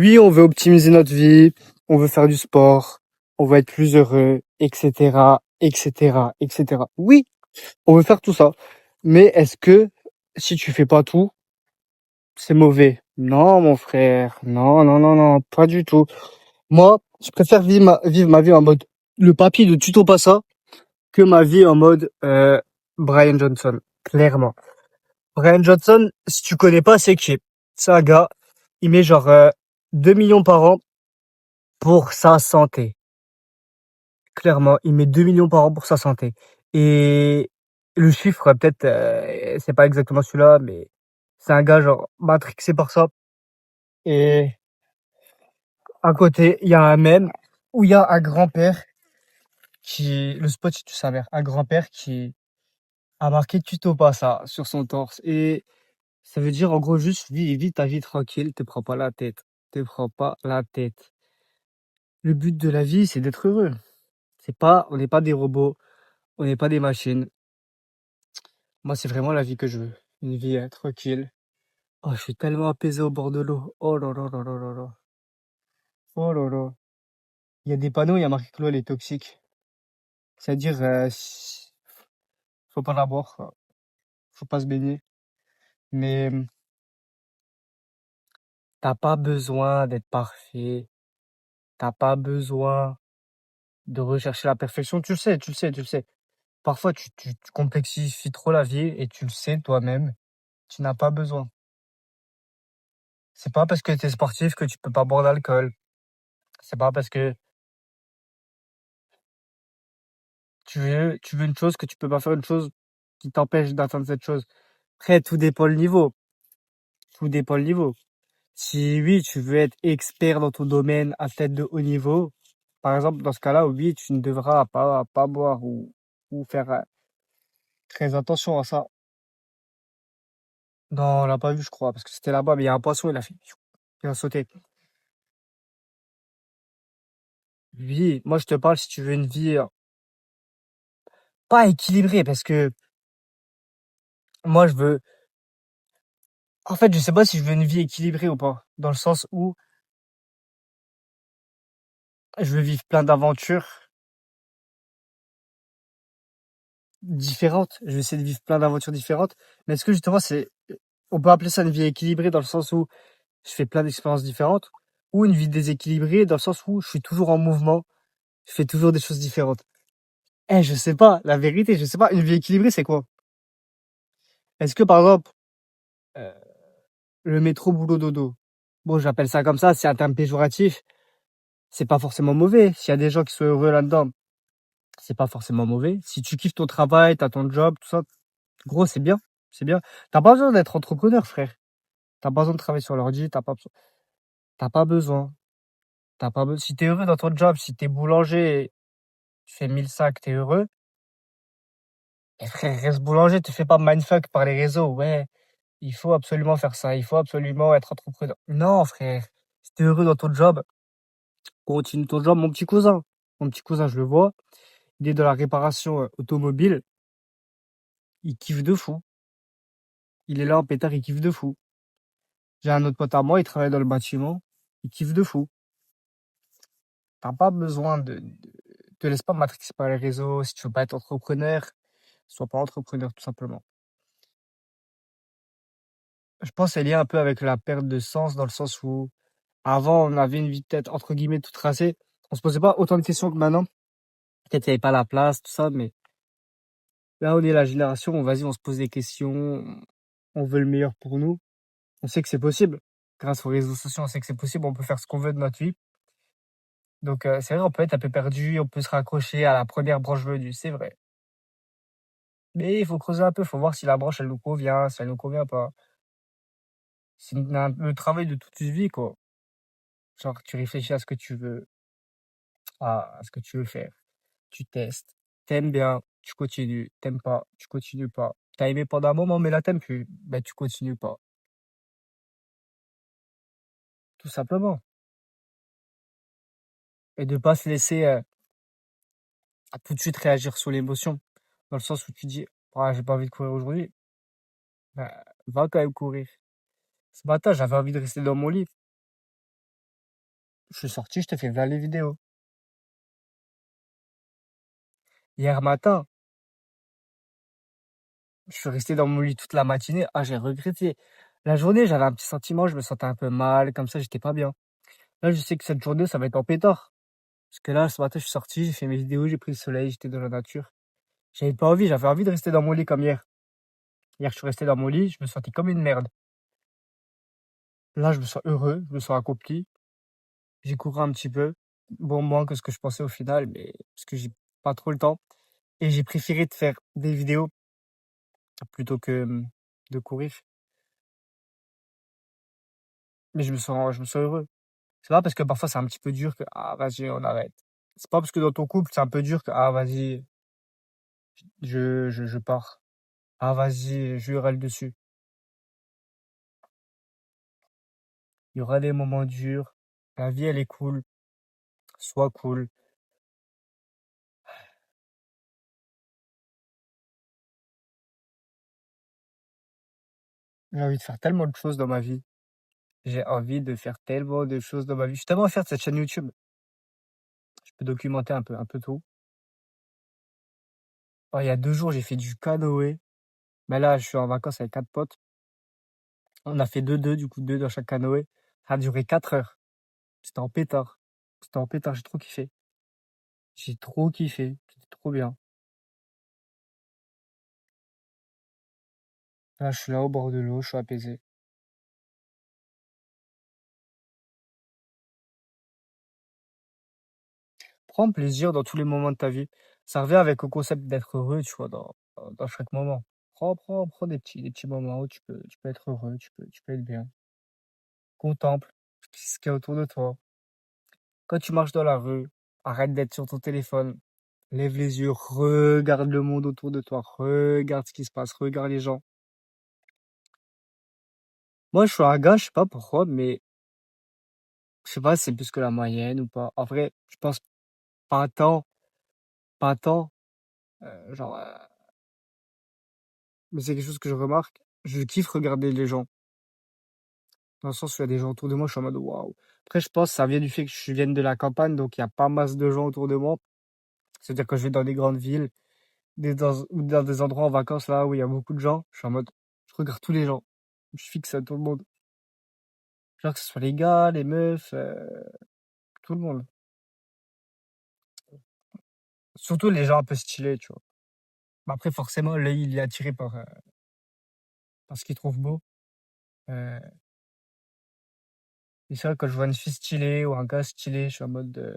Oui, on veut optimiser notre vie, on veut faire du sport, on veut être plus heureux, etc., etc., etc. Oui, on veut faire tout ça. Mais est-ce que si tu fais pas tout, c'est mauvais? Non, mon frère. Non, non, non, non, pas du tout. Moi, je préfère vivre ma vie en mode le papier de tuto pas ça que ma vie en mode Brian Johnson. Clairement. Brian Johnson, si tu connais pas, c'est qui? C'est un gars, il met genre 2 millions par an pour sa santé. Clairement, il met 2 millions par an pour sa santé. Et le chiffre, peut-être, c'est pas exactement celui-là, mais c'est un gars genre matrixé par ça. Et à côté, il y a un mème où il y a un grand-père le spot, tu sa mère, un grand-père qui a marqué tuto pas ça sur son torse. Et ça veut dire en gros juste vis ta vie tranquille, te prends pas la tête. Te prends pas la tête. Le but de la vie, c'est d'être heureux. On n'est pas des robots, on n'est pas des machines. Moi, c'est vraiment la vie que je veux. Une vie tranquille. Oh, je suis tellement apaisé au bord de l'eau. Oh là là là là là là. Oh là là. Il y a des panneaux, il y a marqué que l'eau elle est toxique. C'est-à-dire, faut pas la boire, quoi. Faut pas se baigner. Mais t'as pas besoin d'être parfait. T'as pas besoin de rechercher la perfection. Tu le sais, tu le sais, tu le sais. Parfois, tu complexifies trop la vie et tu le sais toi-même. Tu n'as pas besoin. C'est pas parce que tu es sportif que tu peux pas boire d'alcool. C'est pas parce que tu veux une chose que tu peux pas faire une chose qui t'empêche d'atteindre cette chose. Après, tout dépend le niveau. Tout dépend le niveau. Si oui, tu veux être expert dans ton domaine, athlète de haut niveau, par exemple, dans ce cas-là, oui, tu ne devras pas boire ou faire très attention à ça. Non, on l'a pas vu, je crois, parce que c'était là-bas, mais il y a un poisson, il a fait, il a sauté. Oui, moi je te parle si tu veux une vie pas équilibrée, parce que moi je veux, en fait, je sais pas si je veux une vie équilibrée ou pas, dans le sens où je veux vivre plein d'aventures différentes. Je vais essayer de vivre plein d'aventures différentes. Mais est-ce que justement on peut appeler ça une vie équilibrée dans le sens où je fais plein d'expériences différentes, ou une vie déséquilibrée dans le sens où je suis toujours en mouvement, je fais toujours des choses différentes. Je sais pas, la vérité, je sais pas. Une vie équilibrée, c'est quoi? Est-ce que par exemple, euh, le métro boulot dodo, bon, j'appelle ça comme ça, c'est un terme péjoratif, c'est pas forcément mauvais. S'il y a des gens qui sont heureux là-dedans, c'est pas forcément mauvais. Si tu kiffes ton travail, t'as ton job, tout ça, gros, c'est bien, c'est bien. T'as pas besoin d'être entrepreneur, frère. T'as pas besoin de travailler sur l'ordi, t'as pas besoin. T'as pas besoin. Si t'es heureux dans ton job, si t'es boulanger, tu fais 1000 sacs, t'es heureux. Et frère, reste boulanger, te fais pas mindfuck par les réseaux. Ouais, il faut absolument faire ça, il faut absolument être entrepreneur. Non, frère. Si t'es heureux dans ton job, continue ton job. Mon petit cousin, je le vois, il est dans la réparation automobile. Il kiffe de fou. Il est là en pétard, il kiffe de fou. J'ai un autre pote à moi, il travaille dans le bâtiment. Il kiffe de fou. T'as pas besoin te laisse pas matrixer par les réseaux. Si tu veux pas être entrepreneur, sois pas entrepreneur, tout simplement. Je pense que c'est lié un peu avec la perte de sens, dans le sens où avant, on avait une vie peut-être entre guillemets toute tracée. On se posait pas autant de questions que maintenant. Peut-être il y avait pas la place, tout ça, mais là, on est la génération où vas-y, on se pose des questions, on veut le meilleur pour nous. On sait que c'est possible. Grâce aux réseaux sociaux, on sait que c'est possible, on peut faire ce qu'on veut de notre vie. Donc, c'est vrai, on peut être un peu perdu, on peut se raccrocher à la première branche venue, c'est vrai. Mais il faut creuser un peu, il faut voir si la branche, elle nous convient, si elle nous convient pas. C'est le travail de toute une vie, quoi. Genre, tu réfléchis à ce que tu veux, à ce que tu veux faire. Tu testes. T'aimes bien, tu continues. T'aimes pas, tu continues pas. T'as aimé pendant un moment, mais là, t'aimes plus. Ben, tu continues pas. Tout simplement. Et de pas se laisser à tout de suite réagir sur l'émotion. Dans le sens où tu dis, ah, j'ai pas envie de courir aujourd'hui. Ben, va quand même courir. Ce matin, j'avais envie de rester dans mon lit. Je suis sorti, je te fais voir les vidéos. Hier matin, je suis resté dans mon lit toute la matinée. Ah, j'ai regretté. La journée, j'avais un petit sentiment, je me sentais un peu mal, comme ça, j'étais pas bien. Là, je sais que cette journée, ça va être en pétard. Parce que là, ce matin, je suis sorti, j'ai fait mes vidéos, j'ai pris le soleil, j'étais dans la nature. J'avais pas envie, j'avais envie de rester dans mon lit comme hier. Hier, je suis resté dans mon lit, je me sentais comme une merde. Là, je me sens heureux, je me sens accompli. J'ai couru un petit peu. Bon, moins que ce que je pensais au final, mais parce que j'ai pas trop le temps. Et j'ai préféré de faire des vidéos plutôt que de courir. Mais je me sens heureux. C'est pas parce que parfois c'est un petit peu dur que, ah, vas-y, on arrête. C'est pas parce que dans ton couple c'est un peu dur que, ah, vas-y, je pars. Ah, vas-y, je râle dessus. Il y aura des moments durs. La vie, elle est cool. Sois cool. J'ai envie de faire tellement de choses dans ma vie. J'ai envie de faire tellement de choses dans ma vie. Je suis tellement fier de cette chaîne YouTube. Je peux documenter un peu tout. Oh, il y a 2 jours, j'ai fait du canoë. Mais là, je suis en vacances avec 4 potes. On a fait deux du coup, 2 dans chaque canoë. Ça a duré 4 heures. C'était en pétard. C'était en pétard, j'ai trop kiffé. J'ai trop kiffé. C'était trop bien. Là, je suis là au bord de l'eau, je suis apaisé. Prends plaisir dans tous les moments de ta vie. Ça revient avec le concept d'être heureux, tu vois, dans chaque moment. Prends des petits moments où tu peux être heureux, tu peux être bien. Contemple ce qu'il y a autour de toi. Quand tu marches dans la rue, arrête d'être sur ton téléphone. Lève les yeux, regarde le monde autour de toi, regarde ce qui se passe, regarde les gens. Moi, je suis un gars, je sais pas pourquoi, mais je sais pas si c'est plus que la moyenne ou pas. En vrai, je pense pas tant, pas tant. Genre, mais c'est quelque chose que je remarque. Je kiffe regarder les gens. Dans le sens où il y a des gens autour de moi, je suis en mode waouh. Après, je pense que ça vient du fait que je vienne de la campagne, donc il y a pas masse de gens autour de moi. C'est-à-dire que je vais dans des grandes villes, ou dans des endroits en vacances là où il y a beaucoup de gens, je suis en mode, je regarde tous les gens. Je suis fixe à tout le monde. Genre que ce soit les gars, les meufs, tout le monde. Surtout les gens un peu stylés, tu vois. Mais après, forcément, l'œil, il est attiré par ce qu'il trouve beau. Euh, et c'est vrai, quand je vois une fille stylée ou un gars stylé, je suis en mode,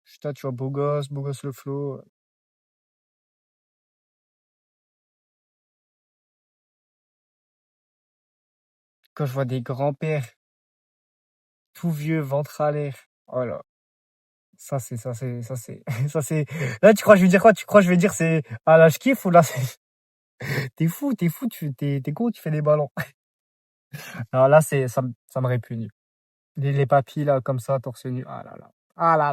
putain, tu vois, beau gosse le flow. Quand je vois des grands-pères tout vieux, ventre à l'air. Oh là, ça c'est. Là, tu crois, je vais dire quoi? Tu crois, je vais dire c'est, ah là, je kiffe ou là, c'est, t'es fou, t'es con, tu fais des ballons. Alors là, ça me répugne. Les papilles, là, comme ça, torse nu. Ah là là. Ah là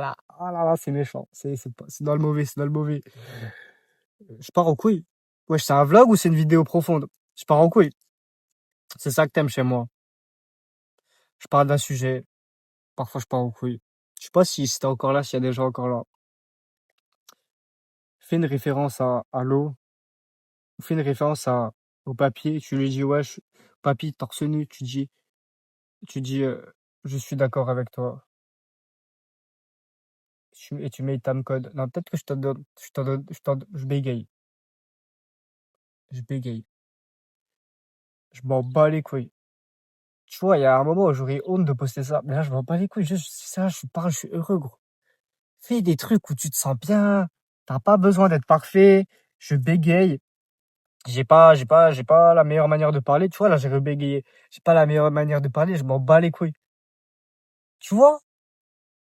là, c'est méchant. C'est dans le mauvais, c'est dans le mauvais. Je pars en couille. Wesh, c'est un vlog ou c'est une vidéo profonde? Je pars en couille. C'est ça que t'aimes chez moi. Je parle d'un sujet. Parfois, je pars en couille. Je sais pas si t'es encore là, s'il y a des gens encore là. Fais une référence à l'eau. Fais une référence au papier. Tu lui dis, wesh, papy, torse nu. Tu dis, je suis d'accord avec toi. Et tu mets time code. Non, peut-être que je bégaye. Je bégaye. Je m'en bats les couilles. Tu vois, il y a un moment où j'aurais honte de poster ça. Mais là, je m'en bats les couilles. Juste, c'est ça, je parle, je suis heureux, gros. Fais des trucs où tu te sens bien. T'as pas besoin d'être parfait. Je bégaye. J'ai pas la meilleure manière de parler. Tu vois, là, j'ai rebégayé. J'ai pas la meilleure manière de parler. Je m'en bats les couilles. Tu vois?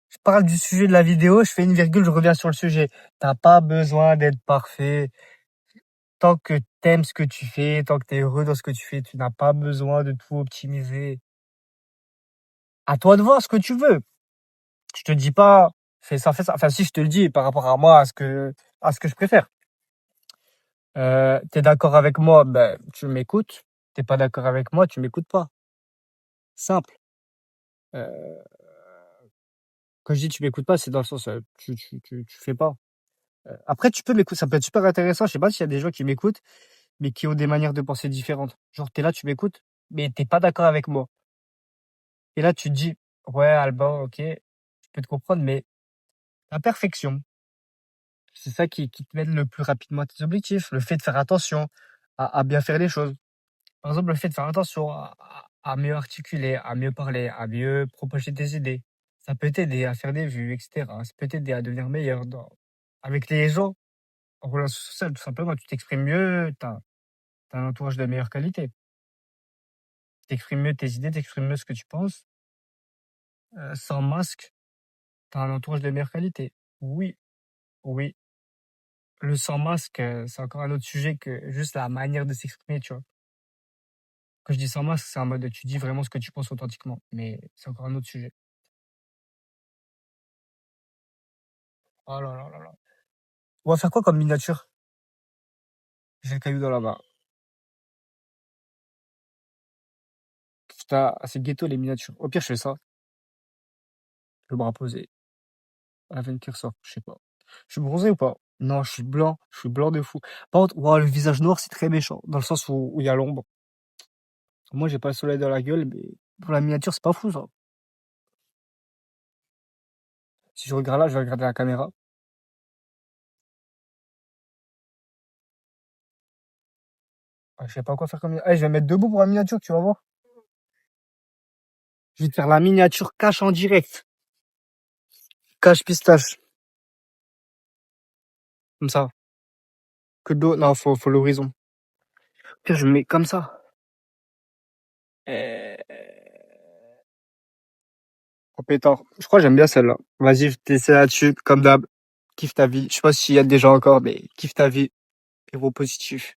Je parle du sujet de la vidéo. Je fais une virgule, je reviens sur le sujet. T'as pas besoin d'être parfait. Tant que t'aimes ce que tu fais, tant que t'es heureux dans ce que tu fais, tu n'as pas besoin de tout optimiser. À toi de voir ce que tu veux. Je te dis pas, fais ça, fais ça. Enfin, si je te le dis par rapport à moi, à ce que je préfère. T'es d'accord avec moi, ben, tu m'écoutes. T'es pas d'accord avec moi, tu m'écoutes pas. Simple. Euh, Quand je dis tu m'écoutes pas, c'est dans le sens, tu fais pas. Après tu peux m'écouter, ça peut être super intéressant. Je sais pas s'il y a des gens qui m'écoutent, mais qui ont des manières de penser différentes. Genre tu es là, tu m'écoutes, mais tu pas d'accord avec moi. Et là tu te dis: «Ouais Alban, OK, je peux te comprendre, mais la perfection, c'est ça qui te mène le plus rapidement à tes objectifs. Le fait de faire attention à bien faire les choses. Par exemple, le fait de faire attention à mieux articuler, à mieux parler, à mieux propager tes idées. Ça peut t'aider à faire des vues, et cetera. Ça peut t'aider à devenir meilleur avec les gens, en relation sociale, tout simplement. Tu t'exprimes mieux, tu as un entourage de meilleure qualité. Tu exprimes mieux tes idées, tu exprimes mieux ce que tu penses. Sans masque, tu as un entourage de meilleure qualité. Oui, oui. Le sans masque, c'est encore un autre sujet que juste la manière de s'exprimer, tu vois? Quand je dis sans masque, c'est en mode tu dis vraiment ce que tu penses authentiquement, mais c'est encore un autre sujet. Oh là là là là. On va faire quoi comme miniature? J'ai le caillou dans la main. Putain, c'est ghetto les miniatures. Au pire, je fais ça. Le bras posé. La veine qui ressort, je sais pas. Je suis bronzé ou pas? Non, je suis blanc. Je suis blanc de fou. Par contre, ouah, le visage noir, c'est très méchant. Dans le sens où il y a l'ombre. Moi, j'ai pas le soleil dans la gueule, mais pour la miniature, c'est pas fou, ça. Si je regarde là, je vais regarder la caméra. Ah, je sais pas quoi faire comme. Eh, je vais me mettre debout pour la miniature, tu vas voir. Je vais te faire la miniature cache en direct. Cache pistache. Comme ça. Que d'eau. Non, faut l'horizon. Pire, je me mets comme ça. Euh... Oh, pétard. Je crois que j'aime bien celle-là. Vas-y, je t'essaie là-dessus, comme d'hab. Kiffe ta vie. Je sais pas s'il y a des gens encore, mais kiffe ta vie. Et vos positifs.